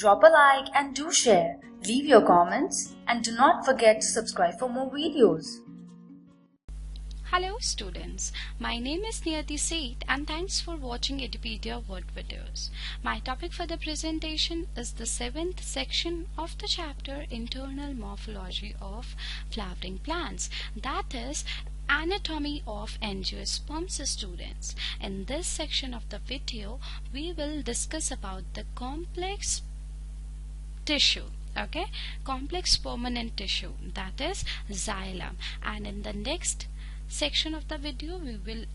drop a like and do share. Leave your comments and do not forget to subscribe for more videos. Hello students, my name is Niyati Seth and thanks for watching Edupedia word videos. My topic for the presentation is the 7th section of the chapter Internal Morphology of Flowering Plants, that is Anatomy of Angiosperms students. In this section of the video, we will discuss about the complex tissue. Okay, complex permanent tissue, that is xylem, and in the next section of the video we will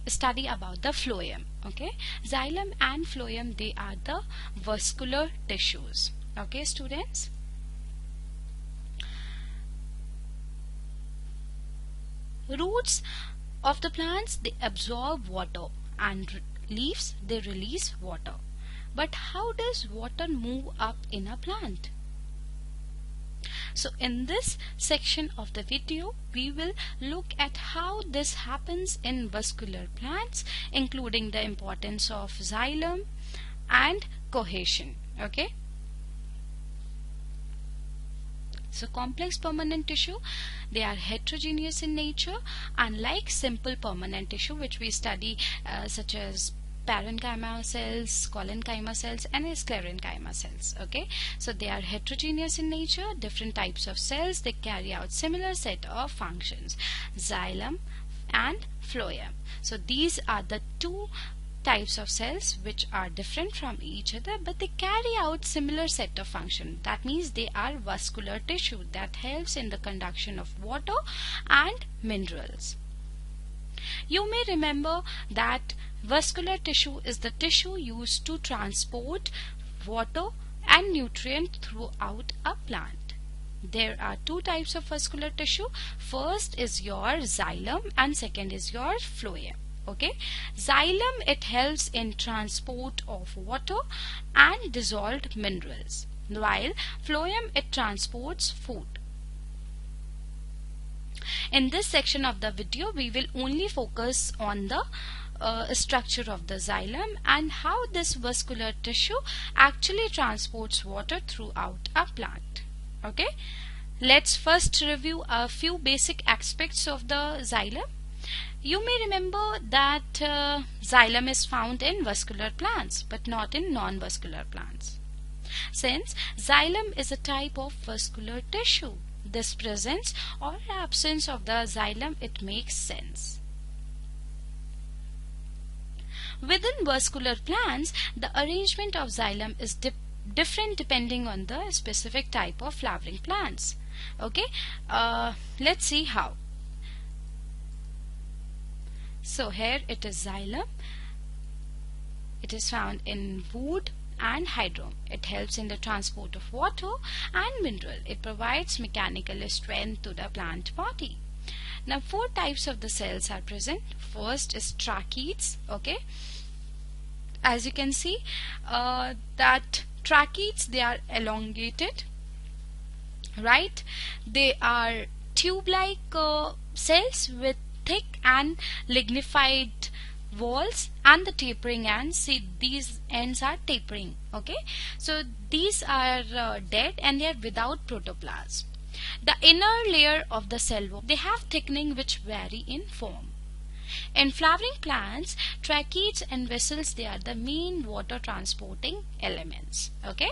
study about the phloem. Okay, xylem and phloem, they are the vascular tissues. Okay students, roots of the plants, they absorb water, and leaves, they release water. But how does water move up in a plant? So in this section of the video, we will look at how this happens in vascular plants, including the importance of xylem and cohesion. Okay. So complex permanent tissue, they are heterogeneous in nature, unlike simple permanent tissue which we study such as parenchyma cells, collenchyma cells and sclerenchyma cells. Okay, so they are heterogeneous in nature, different types of cells, they carry out similar set of functions, xylem and phloem. So these are the two types of cells which are different from each other, but they carry out similar set of function. That means they are vascular tissue that helps in the conduction of water and minerals. You may remember that vascular tissue is the tissue used to transport water and nutrient throughout a plant. There are two types of vascular tissue. First is your xylem and second is your phloem. Okay, xylem, it helps in transport of water and dissolved minerals, while phloem, it transports food. In this section of the video, we will only focus on the structure of the xylem and how this vascular tissue actually transports water throughout a plant. Okay, let's first review a few basic aspects of the xylem. You may remember that xylem is found in vascular plants but not in non-vascular plants. Since xylem is a type of vascular tissue, this presence or absence of the xylem, it makes sense. Within vascular plants, the arrangement of xylem is different depending on the specific type of flowering plants. Okay, let's see how. So here it is xylem. It is found in wood and hydrome. It helps in the transport of water and mineral. It provides mechanical strength to the plant body. Now 4 types of the cells are present. First is tracheids. Okay, as you can see that tracheids, they are elongated, right? They are tube-like cells with thick and lignified walls and the tapering ends. See, these ends are tapering. Okay, so these are dead and they are without protoplasm. The inner layer of the cell wall, they have thickening which vary in form. In flowering plants, tracheids and vessels, they are the main water transporting elements. Okay,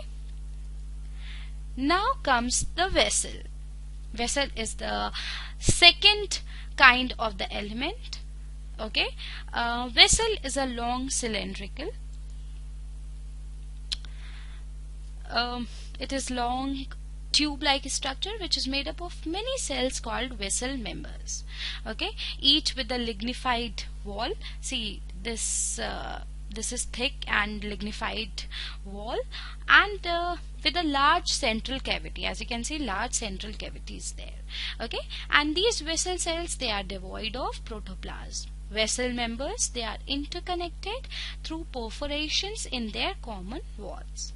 now comes the vessel. Vessel is the second kind of the element. Okay, vessel is a long cylindrical, it is long tube-like structure which is made up of many cells called vessel members. Okay, each with a lignified wall. See, this is thick and lignified wall, and with a large central cavity. As you can see, large central cavity is there. Okay, and these vessel cells, they are devoid of protoplasm. Vessel members, they are interconnected through perforations in their common walls.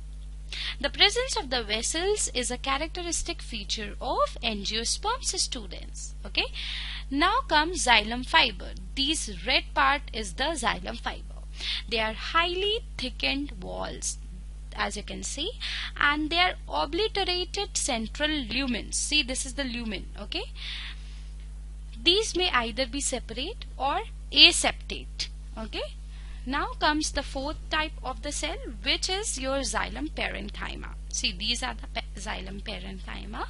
The presence of the vessels is a characteristic feature of angiosperms students. Okay, now comes xylem fiber. This red part is the xylem fiber. They are highly thickened walls as you can see, and they are obliterated central lumens. See, this is the lumen. Okay, these may either be separate or aseptate. Okay, now comes the fourth type of the cell, which is your xylem parenchyma. See, these are the xylem parenchyma.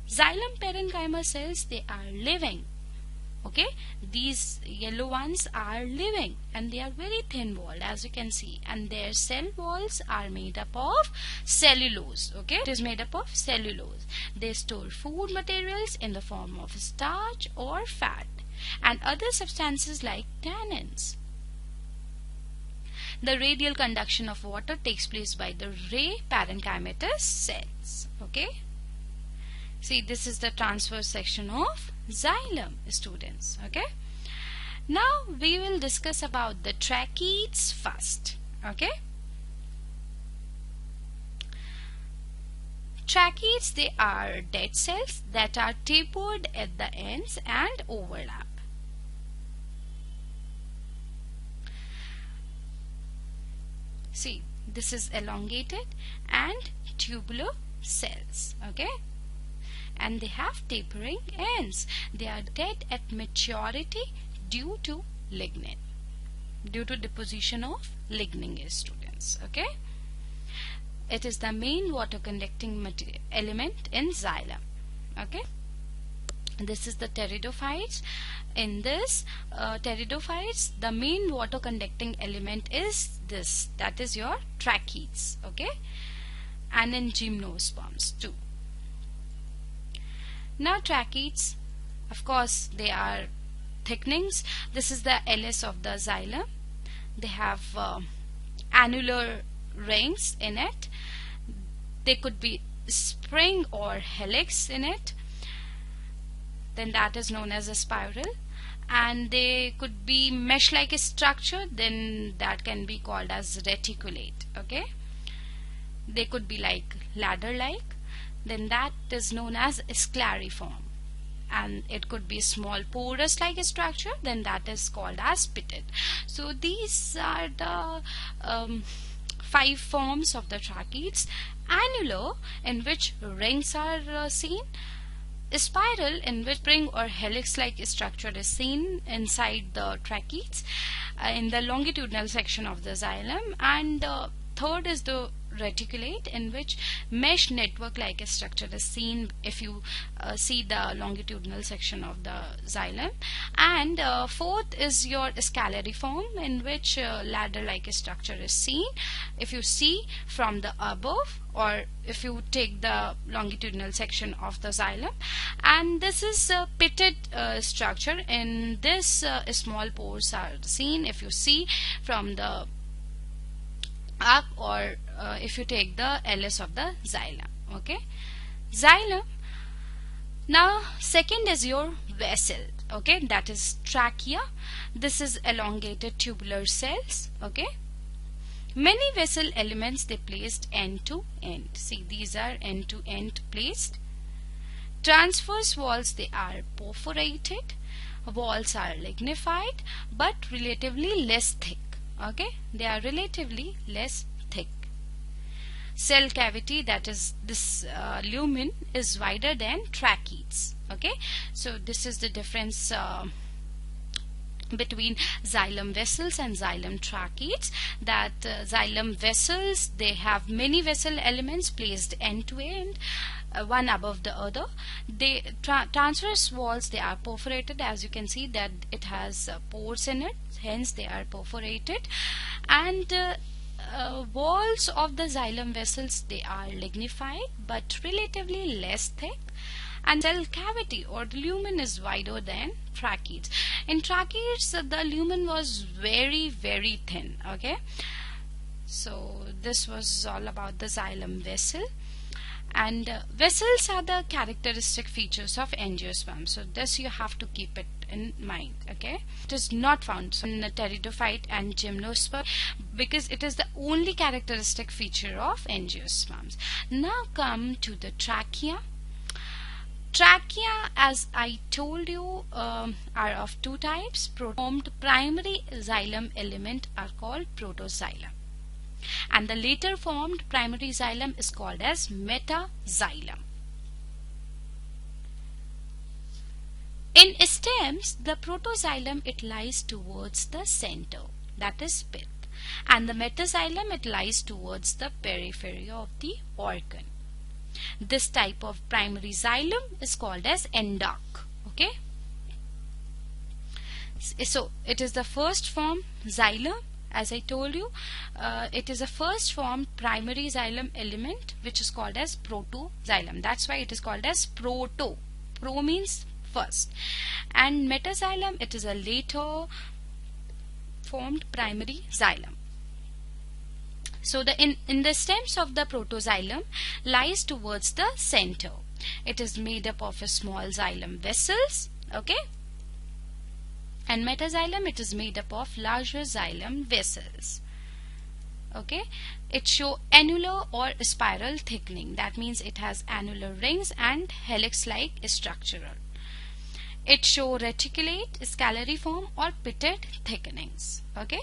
Xylem parenchyma cells, they are living. Okay, these yellow ones are living and they are very thin walled, as you can see, and their cell walls are made up of cellulose. Okay, it is made up of cellulose. They store food materials in the form of starch or fat and other substances like tannins. The radial conduction of water takes place by the ray parenchymatous cells. Okay, see, this is the transverse section of xylem, students. Okay, now we will discuss about the tracheids first. Okay, tracheids, they are dead cells that are tapered at the ends and overlap. See, this is elongated and tubular cells. Okay, and they have tapering ends. They are dead at maturity due to lignin, due to deposition of lignin, students. Okay, it is the main water conducting element in xylem. Okay, this is the pteridophytes. In this pteridophytes, the main water conducting element is this, that is your tracheids. Okay, and in gymnosperms too. Now tracheids, of course, they are thickenings. This is the LS of the xylem. They have annular rings in it. They could be spring or helix in it. Then that is known as a spiral. And they could be mesh-like structure. Then that can be called as reticulate. Okay. They could be like ladder-like. Then that is known as scleriform, and it could be small porous like structure, then that is called as pitted. So these are the 5 forms of the tracheids: annular, in which rings are seen; spiral, in which spring or helix like structure is seen inside the tracheids in the longitudinal section of the xylem; and third is the reticulate, in which mesh network like a structure is seen if you see the longitudinal section of the xylem; and fourth is your scalariform, in which ladder like a structure is seen if you see from the above or if you take the longitudinal section of the xylem; and this is a pitted structure. In this small pores are seen if you see from the up or if you take the LS of the xylem. Okay, xylem. Now second is your vessel. Okay, that is trachea. This is elongated tubular cells. Okay, many vessel elements they placed end to end. See, these are end to end placed. Transverse walls, they are perforated. Walls are lignified but relatively less thick. Okay, they are relatively less thick. Cell cavity, that is this lumen, is wider than tracheids. Okay, so this is the difference between xylem vessels and xylem tracheids. That xylem vessels, they have many vessel elements placed end to end, one above the other. They transverse walls, they are perforated, as you can see that it has pores in it, hence they are perforated. And walls of the xylem vessels, they are lignified but relatively less thick. And cell cavity or the lumen is wider than tracheids. In tracheids, the lumen was very thin. Okay, so this was all about the xylem vessel. And vessels are the characteristic features of angiosperm, so this you have to keep it in mind. Okay, it is not found in the pteridophyte and gymnosperm because it is the only characteristic feature of angiosperms. Now come to the trachea. Trachea, as I told you, are of 2 types. Formed primary xylem element are called protoxylem. and the later formed primary xylem is called as metaxylem. In stems, the protoxylem, it lies towards the center, that is pith, and the metaxylem, it lies towards the periphery of the organ. This type of primary xylem is called as endoc. Okay, so it is the first form xylem. As I told you, it is a first form primary xylem element which is called as protoxylem. That's why it is called as proto. Pro means first, and metaxylem, it is a later formed primary xylem. So in the stems of the protoxylem lies towards the center. It is made up of a small xylem vessels, okay, and metaxylem, it is made up of larger xylem vessels. Okay, it show annular or spiral thickening. That means it has annular rings and helix-like structure. It show reticulate, scalariform or pitted thickenings. Okay.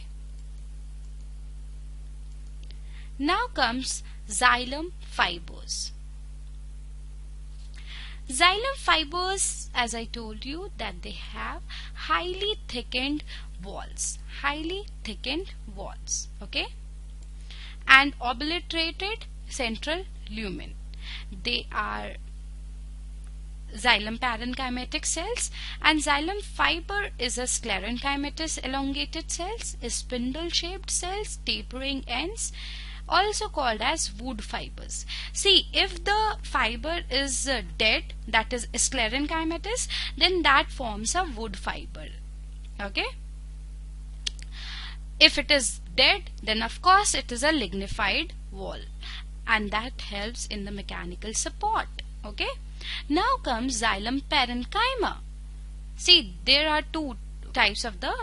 Now comes xylem fibers. Xylem fibers, as I told you, that they have highly thickened walls, okay, and obliterated central lumen. They are xylem parenchymatic cells, and xylem fiber is a sclerenchymatous elongated cells, spindle shaped cells, tapering ends, also called as wood fibers. See, if the fiber is dead, that is sclerenchymatous, then that forms a wood fiber. Okay. If it is dead, then of course it is a lignified wall, and that helps in the mechanical support. Okay. Now comes xylem parenchyma. See, there are two types of the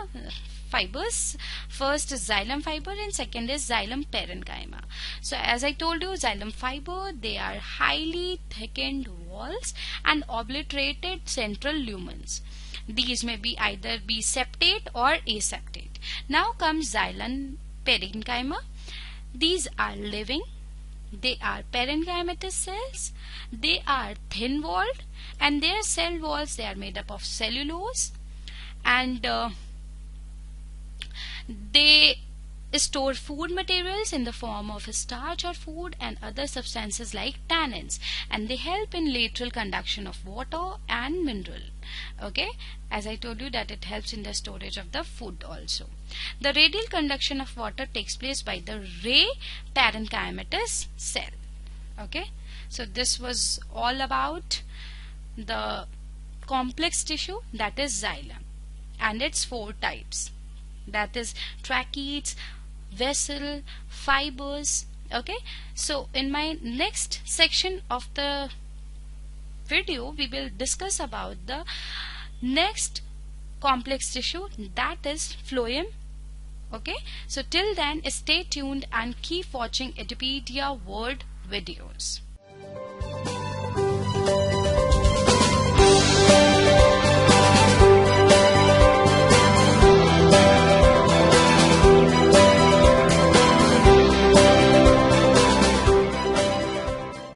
fibers. First is xylem fiber and second is xylem parenchyma. So as I told you, xylem fiber, they are highly thickened walls and obliterated central lumens. These may be either be septate or aseptate. Now comes xylem parenchyma. These are living. They are parenchymatous cells. They are thin walled, and their cell walls, they are made up of cellulose, and they store food materials in the form of starch or food and other substances like tannins, and they help in lateral conduction of water and mineral. Okay, as I told you that it helps in the storage of the food also. The radial conduction of water takes place by the ray parenchymatous cell. Okay, so this was all about the complex tissue, that is xylem, and its four types, that is tracheids, vessel, fibers. Okay, so in my next section of the video we will discuss about the next complex tissue, that is phloem. Okay, so till then stay tuned and keep watching Edupedia World videos.